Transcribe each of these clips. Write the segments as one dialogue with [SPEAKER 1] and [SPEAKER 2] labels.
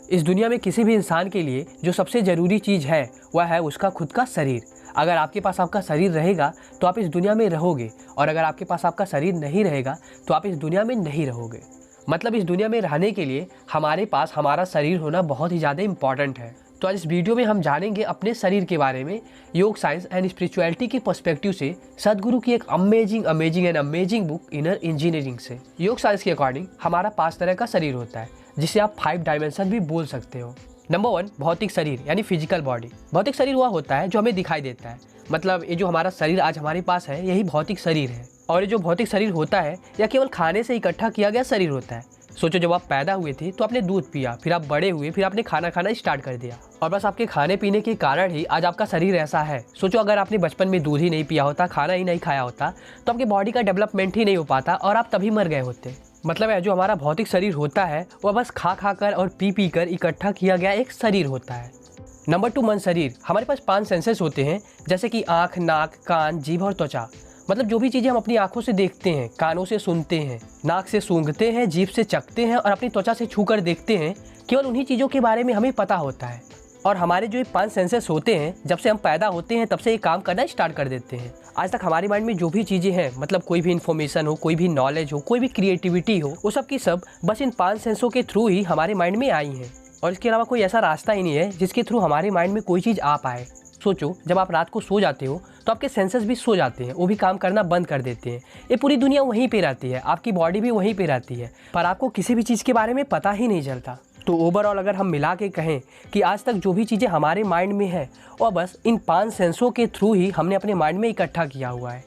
[SPEAKER 1] इस दुनिया में किसी भी इंसान के लिए जो सबसे ज़रूरी चीज़ है वह है उसका खुद का शरीर। अगर आपके पास आपका शरीर रहेगा तो आप इस दुनिया में रहोगे, और अगर आपके पास आपका शरीर नहीं रहेगा तो आप इस दुनिया में नहीं रहोगे। मतलब इस दुनिया में रहने के लिए हमारे पास हमारा शरीर होना बहुत ही ज़्यादा इम्पॉर्टेंट है। तो आज इस वीडियो में हम जानेंगे अपने शरीर के बारे में, योग साइंस एंड स्पिरिचुअलिटी के पर्सपेक्टिव से, सदगुरु की एक अमेजिंग बुक इनर इंजीनियरिंग से। योग साइंस के अकॉर्डिंग हमारा 5 तरह का शरीर होता है, जिसे आप 5 डायमेंशन भी बोल सकते हो। नंबर 1, भौतिक शरीर यानी फिजिकल बॉडी। भौतिक शरीर वह होता है जो हमें दिखाई देता है। मतलब ये जो हमारा शरीर आज हमारे पास है यही भौतिक शरीर है। और ये जो भौतिक शरीर होता है यह केवल खाने से इकट्ठा किया गया शरीर होता है। सोचो, जब आप पैदा हुए थे तो आपने दूध पिया, फिर आप बड़े हुए, फिर आपने खाना खाना स्टार्ट कर दिया, और बस आपके खाने पीने के कारण ही आज आपका शरीर ऐसा है। सोचो, अगर आपने बचपन में दूध ही नहीं पिया होता, खाना ही नहीं खाया होता, तो आपकी बॉडी का डेवलपमेंट ही नहीं हो पाता और आप तभी मर गए होते। मतलब है जो हमारा भौतिक शरीर होता है वह बस खा खा कर और पी पी कर इकट्ठा किया गया एक शरीर होता है। नंबर 2, मन शरीर। हमारे पास 5 सेंसेस होते हैं, जैसे कि आँख, नाक, कान, जीभ और त्वचा। मतलब जो भी चीज़ें हम अपनी आंखों से देखते हैं, कानों से सुनते हैं, नाक से सूंघते हैं, जीभ से चखते हैं और अपनी त्वचा से छू कर देखते हैं, केवल उन्हीं चीज़ों के बारे में हमें पता होता है। और हमारे जो ये 5 सेंसेस होते हैं, जब से हम पैदा होते हैं तब से ये काम करना स्टार्ट कर देते हैं। आज तक हमारे माइंड में जो भी चीज़ें हैं, मतलब कोई भी इन्फॉर्मेशन हो, कोई भी नॉलेज हो, कोई भी क्रिएटिविटी हो, वो सब की सब बस इन 5 सेंसों के थ्रू ही हमारे माइंड में आई हैं। और इसके अलावा कोई ऐसा रास्ता ही नहीं है जिसके थ्रू हमारे माइंड में कोई चीज़ आ पाए। सोचो, जब आप रात को सो जाते हो तो आपके सेंसेस भी सो जाते हैं, वो भी काम करना बंद कर देते हैं। ये पूरी दुनिया वहीं पे रहती है, आपकी बॉडी भी वहीं पे रहती है, पर आपको किसी भी चीज़ के बारे में पता ही नहीं चलता। तो ओवरऑल अगर हम मिला के कहें कि आज तक जो भी चीज़ें हमारे माइंड में है और बस इन 5 सेंसों के थ्रू ही हमने अपने माइंड में इकट्ठा किया हुआ है।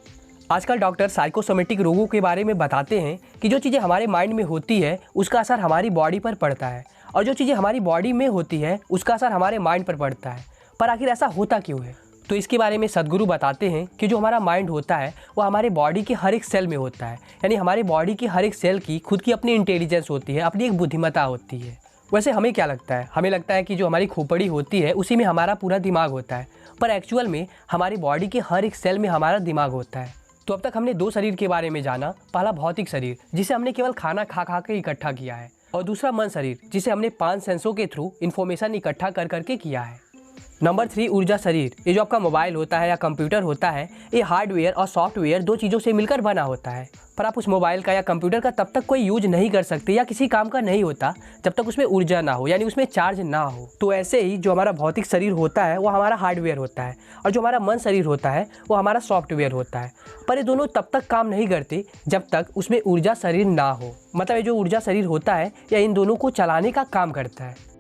[SPEAKER 1] आजकल डॉक्टर साइकोसोमेटिक रोगों के बारे में बताते हैं कि जो चीज़ें हमारे माइंड में होती है उसका असर हमारी बॉडी पर पड़ता है, और जो चीज़ें हमारी बॉडी में होती है उसका असर हमारे माइंड पर पड़ता है। पर आखिर ऐसा होता क्यों है? तो इसके बारे में सदगुरु बताते हैं कि जो हमारा माइंड होता है वो हमारे बॉडी के हर एक सेल में होता है। यानी हमारे बॉडी की हर एक सेल की खुद की अपनी इंटेलिजेंस होती है, अपनी एक बुद्धिमत्ता होती है। वैसे हमें क्या लगता है? हमें लगता है कि जो हमारी खोपड़ी होती है उसी में हमारा पूरा दिमाग होता है, पर एक्चुअल में हमारी बॉडी के हर एक सेल में हमारा दिमाग होता है। तो अब तक हमने 2 शरीर के बारे में जाना। पहला भौतिक शरीर, जिसे हमने केवल खाना खा खा के इकट्ठा किया है, और दूसरा मन शरीर, जिसे हमने 5 सेंसों के थ्रू इन्फॉर्मेशन इकट्ठा कर करके किया है। नंबर 3, ऊर्जा शरीर। ये जो आपका मोबाइल होता है या कंप्यूटर होता है, ये हार्डवेयर और सॉफ्टवेयर 2 चीज़ों से मिलकर बना होता है। पर आप उस मोबाइल का या कंप्यूटर का तब तक कोई यूज नहीं कर सकते या किसी काम का नहीं होता जब तक उसमें ऊर्जा ना हो, यानी उसमें चार्ज ना हो। तो ऐसे ही जो हमारा भौतिक शरीर होता है वो हमारा हार्डवेयर होता है, और जो हमारा मन शरीर होता है वो हमारा सॉफ्टवेयर होता है। पर ये दोनों तब तक काम नहीं करते जब तक उसमें ऊर्जा शरीर ना हो। मतलब ये जो ऊर्जा शरीर होता है या इन दोनों को चलाने का काम करता है।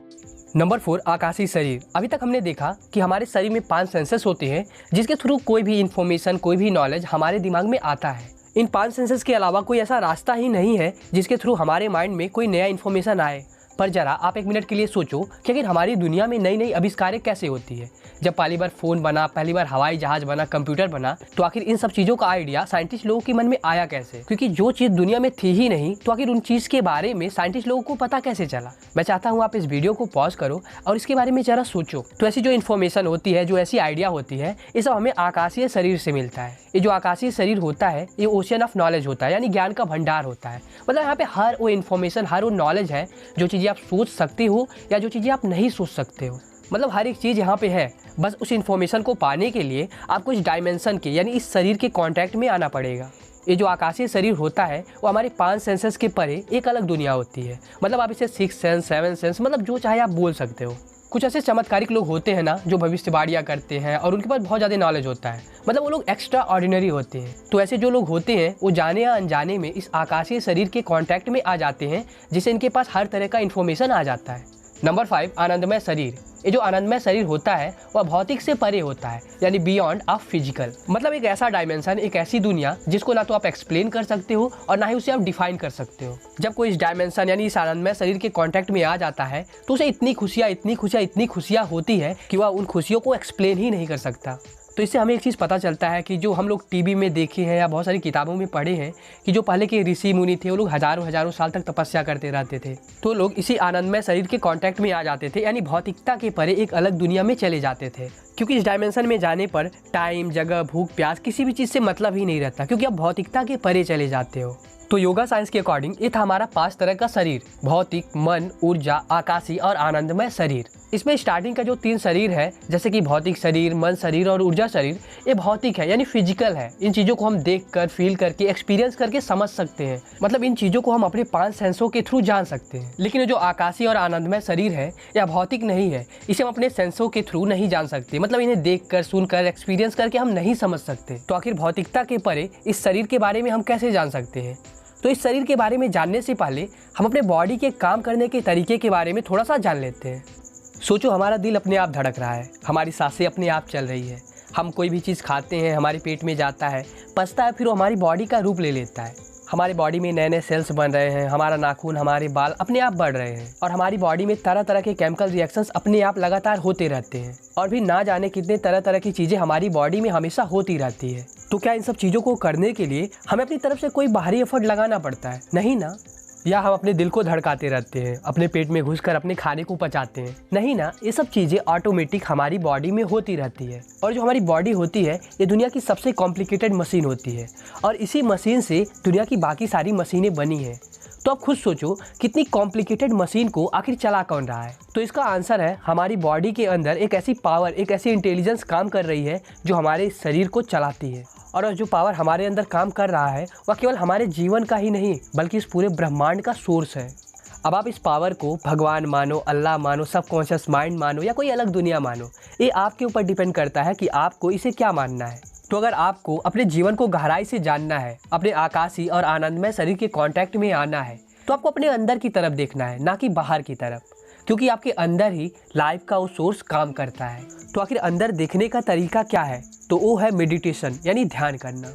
[SPEAKER 1] नंबर 4, आकाशीय शरीर। अभी तक हमने देखा कि हमारे शरीर में 5 सेंसेस होते हैं, जिसके थ्रू कोई भी इन्फॉर्मेशन, कोई भी नॉलेज हमारे दिमाग में आता है। इन 5 सेंसेस के अलावा कोई ऐसा रास्ता ही नहीं है जिसके थ्रू हमारे माइंड में कोई नया इन्फॉर्मेशन आए। पर जरा आप 1 मिनट के लिए सोचो कि आखिर हमारी दुनिया में नई नई आविष्कारें कैसे होती है। जब पहली बार फ़ोन बना, पहली बार हवाई जहाज़ बना, कंप्यूटर बना, तो आखिर इन सब चीज़ों का आइडिया साइंटिस्ट लोगों के मन में आया कैसे? क्योंकि जो चीज़ दुनिया में थी ही नहीं, तो आखिर उन चीज़ के बारे में साइंटिस्ट लोगों को पता कैसे चला? मैं चाहता हूँ आप इस वीडियो को पॉज करो और इसके बारे में ज़रा सोचो। तो ऐसी जो इन्फॉर्मेशन होती है, जो ऐसी आइडिया होती है, ये सब हमें आकाशीय शरीर से मिलता है। ये जो आकाशीय शरीर होता है ये ओशियन ऑफ नॉलेज होता है, यानी ज्ञान का भंडार होता है। मतलब यहाँ पे हर वो इन्फॉर्मेशन, हर वो नॉलेज है जो चीज़ें आप सोच सकते हो या जो चीज़ें आप नहीं सोच सकते हो। मतलब हर एक चीज़ यहाँ पे है। बस उस इन्फॉर्मेशन को पाने के लिए आपको इस डायमेंशन के, यानी इस शरीर के कांटेक्ट में आना पड़ेगा। ये जो आकाशीय शरीर होता है वो हमारे 5 सेंसेस के परे एक अलग दुनिया होती है। मतलब आप इसे 6 सेंस, 7 सेंस, मतलब जो चाहे आप बोल सकते हो। कुछ ऐसे चमत्कारिक लोग होते हैं ना जो भविष्यवाणियाँ करते हैं और उनके पास बहुत ज़्यादा नॉलेज होता है। मतलब वो लोग एक्स्ट्रा ऑर्डिनरी होते हैं। तो ऐसे जो लोग होते हैं वो जाने या अनजाने में इस आकाशीय शरीर के कांटेक्ट में आ जाते हैं, जिससे इनके पास हर तरह का इन्फॉर्मेशन आ जाता है। नंबर 5, आनंदमय शरीर। ये जो आनंदमय शरीर होता है वह भौतिक से परे होता है, यानी बियॉन्ड ऑफ फिजिकल। मतलब एक ऐसा डायमेंशन, एक ऐसी दुनिया जिसको ना तो आप एक्सप्लेन कर सकते हो और ना ही उसे आप डिफाइन कर सकते हो। जब कोई इस डायमेंशन यानी इस आनंदमय शरीर के कांटेक्ट में आ जाता है तो उसे इतनी खुशियाँ होती है कि वह उन खुशियों को एक्सप्लेन ही नहीं कर सकता। तो इससे हमें एक चीज़ पता चलता है कि जो हम लोग टीवी में देखे हैं या बहुत सारी किताबों में पढ़े हैं कि जो पहले के ऋषि मुनि थे वो लोग हजारों साल तक तपस्या करते रहते थे, तो लोग इसी आनंदमय शरीर के कांटेक्ट में आ जाते थे, यानी भौतिकता के परे एक अलग दुनिया में चले जाते थे। क्योंकि इस डायमेंशन में जाने पर टाइम, जगह, भूख, प्यास किसी भी चीज़ से मतलब ही नहीं रहता, क्योंकि आप भौतिकता के परे चले जाते हो। तो योगा साइंस के अकॉर्डिंग ये था हमारा 5 तरह का शरीर, भौतिक, मन, ऊर्जा, आकाशीय और आनंदमय शरीर। इसमें स्टार्टिंग का जो 3 शरीर है, जैसे कि भौतिक शरीर, मन शरीर और ऊर्जा शरीर, ये भौतिक है यानी फिजिकल है। इन चीज़ों को हम देख कर, फील करके, एक्सपीरियंस करके समझ सकते हैं। मतलब इन चीज़ों को हम अपने 5 सेंसों के थ्रू जान सकते हैं। लेकिन ये जो आकाशीय और आनंदमय शरीर है या भौतिक नहीं है, इसे हम अपने सेंसों के थ्रू नहीं जान सकते। मतलब इन्हें देख कर, सुन कर, एक्सपीरियंस करके हम नहीं समझ सकते। तो आखिर भौतिकता के परे इस शरीर के बारे में हम कैसे जान सकते हैं? तो इस शरीर के बारे में जानने से पहले हम अपने बॉडी के काम करने के तरीके के बारे में थोड़ा सा जान लेते हैं। सोचो, हमारा दिल अपने आप धड़क रहा है, हमारी सांसें अपने आप चल रही है, हम कोई भी चीज़ खाते हैं, हमारे पेट में जाता है, पचता है, फिर वो हमारी बॉडी का रूप ले लेता है। हमारे बॉडी में नए नए सेल्स बन रहे हैं, हमारा नाखून, हमारे बाल अपने आप बढ़ रहे हैं और हमारी बॉडी में तरह तरह के केमिकल रिएक्शंस अपने आप लगातार होते रहते हैं। और भी ना जाने कितने तरह तरह की चीज़ें हमारी बॉडी में हमेशा होती रहती है। तो क्या इन सब चीज़ों को करने के लिए हमें अपनी तरफ से कोई बाहरी एफर्ट लगाना पड़ता है? नहीं ना। या हम अपने दिल को धड़काते रहते हैं, अपने पेट में घुसकर अपने खाने को पचाते हैं? नहीं ना। ये सब चीज़ें ऑटोमेटिक हमारी बॉडी में होती रहती है। और जो हमारी बॉडी होती है, ये दुनिया की सबसे कॉम्प्लिकेटेड मशीन होती है और इसी मशीन से दुनिया की बाकी सारी मशीनें बनी हैं। तो आप खुद सोचो, कितनी कॉम्प्लिकेटेड मशीन को आखिर चला कौन रहा है? तो इसका आंसर है, हमारी बॉडी के अंदर एक ऐसी पावर, एक ऐसी इंटेलिजेंस काम कर रही है जो हमारे शरीर को चलाती है। और जो पावर हमारे अंदर काम कर रहा है वह केवल हमारे जीवन का ही नहीं बल्कि इस पूरे ब्रह्मांड का सोर्स है। अब आप इस पावर को भगवान मानो, अल्लाह मानो, सबकॉन्शियस माइंड मानो या कोई अलग दुनिया मानो, ये आपके ऊपर डिपेंड करता है कि आपको इसे क्या मानना है। तो अगर आपको अपने जीवन को गहराई से जानना है, अपने आकाशीय और आनंदमय शरीर के कांटेक्ट में आना है, तो आपको अपने अंदर की तरफ देखना है, ना कि बाहर की तरफ, क्योंकि आपके अंदर ही लाइफ का वो सोर्स काम करता है। तो आखिर अंदर देखने का तरीका क्या है? तो वो है मेडिटेशन यानी ध्यान करना।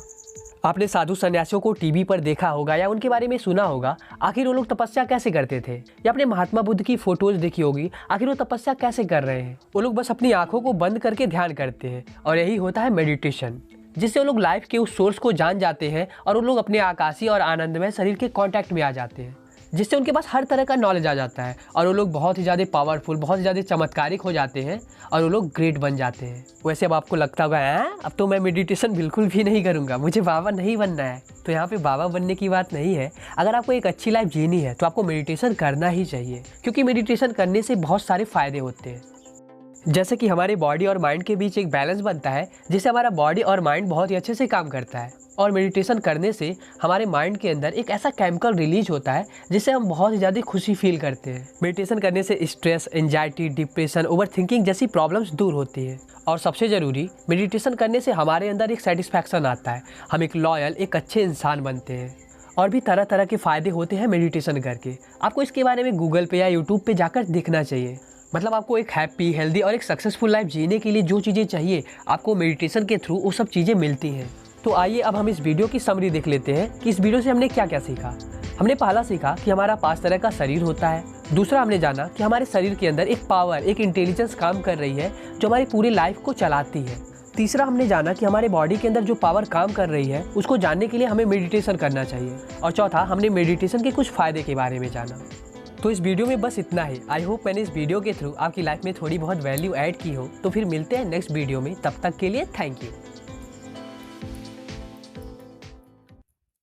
[SPEAKER 1] आपने साधु सन्यासियों को टीवी पर देखा होगा या उनके बारे में सुना होगा। आखिर वो लोग तपस्या कैसे करते थे? या अपने महात्मा बुद्ध की फोटोज देखी होगी, आखिर वो तपस्या कैसे कर रहे हैं? वो लोग बस अपनी आंखों को बंद करके ध्यान करते हैं और यही होता है मेडिटेशन, जिससे वो लोग लाइफ के उस सोर्स को जान जाते हैं और वो लोग अपने आकाशीय और आनंदमय शरीर के कांटेक्ट में आ जाते हैं, जिससे उनके पास हर तरह का नॉलेज आ जाता है और वो लोग बहुत ही ज़्यादा पावरफुल, बहुत ही ज़्यादा चमत्कारिक हो जाते हैं और वो लोग ग्रेट बन जाते हैं। वैसे अब आपको लगता होगा, अब तो मैं मेडिटेशन बिल्कुल भी नहीं करूँगा, मुझे बाबा नहीं बनना है। तो यहाँ पे बाबा बनने की बात नहीं है। अगर आपको एक अच्छी लाइफ जीनी है तो आपको मेडिटेशन करना ही चाहिए, क्योंकि मेडिटेशन करने से बहुत सारे फ़ायदे होते हैं। जैसे कि हमारे बॉडी और माइंड के बीच एक बैलेंस बनता है, जिससे हमारा बॉडी और माइंड बहुत ही अच्छे से काम करता है। और मेडिटेशन करने से हमारे माइंड के अंदर एक ऐसा केमिकल रिलीज होता है जिससे हम बहुत ही ज़्यादा खुशी फील करते हैं। मेडिटेशन करने से स्ट्रेस, एंजाइटी, डिप्रेशन, ओवरथिंकिंग जैसी प्रॉब्लम्स दूर होती है। और सबसे ज़रूरी, मेडिटेशन करने से हमारे अंदर एक सेटिस्फैक्शन आता है, हम एक लॉयल, एक अच्छे इंसान बनते हैं। और भी तरह तरह के फ़ायदे होते हैं मेडिटेशन करके। आपको इसके बारे में गूगल पे या यूट्यूब पे जाकर देखना चाहिए। मतलब आपको एक हैप्पी, हेल्दी और एक सक्सेसफुल लाइफ जीने के लिए जो चीज़ें चाहिए, आपको मेडिटेशन के थ्रू वो सब चीज़ें मिलती हैं। तो आइए अब हम इस वीडियो की समरी देख लेते हैं कि इस वीडियो से हमने क्या क्या सीखा। हमने पहला सीखा कि हमारा 5 तरह का शरीर होता है। दूसरा, हमने जाना कि हमारे शरीर के अंदर एक पावर, एक इंटेलिजेंस काम कर रही है जो हमारी पूरी लाइफ को चलाती है। तीसरा, हमने जाना कि हमारे बॉडी के अंदर जो पावर काम कर रही है उसको जानने के लिए हमें मेडिटेशन करना चाहिए। और चौथा, हमने मेडिटेशन के कुछ फ़ायदे के बारे में जाना। तो इस वीडियो में बस इतना ही। आई होप मैंने इस वीडियो के थ्रू आपकी लाइफ में थोड़ी बहुत वैल्यू ऐड की हो। तो फिर मिलते हैं नेक्स्ट वीडियो में, तब तक के लिए थैंक यू।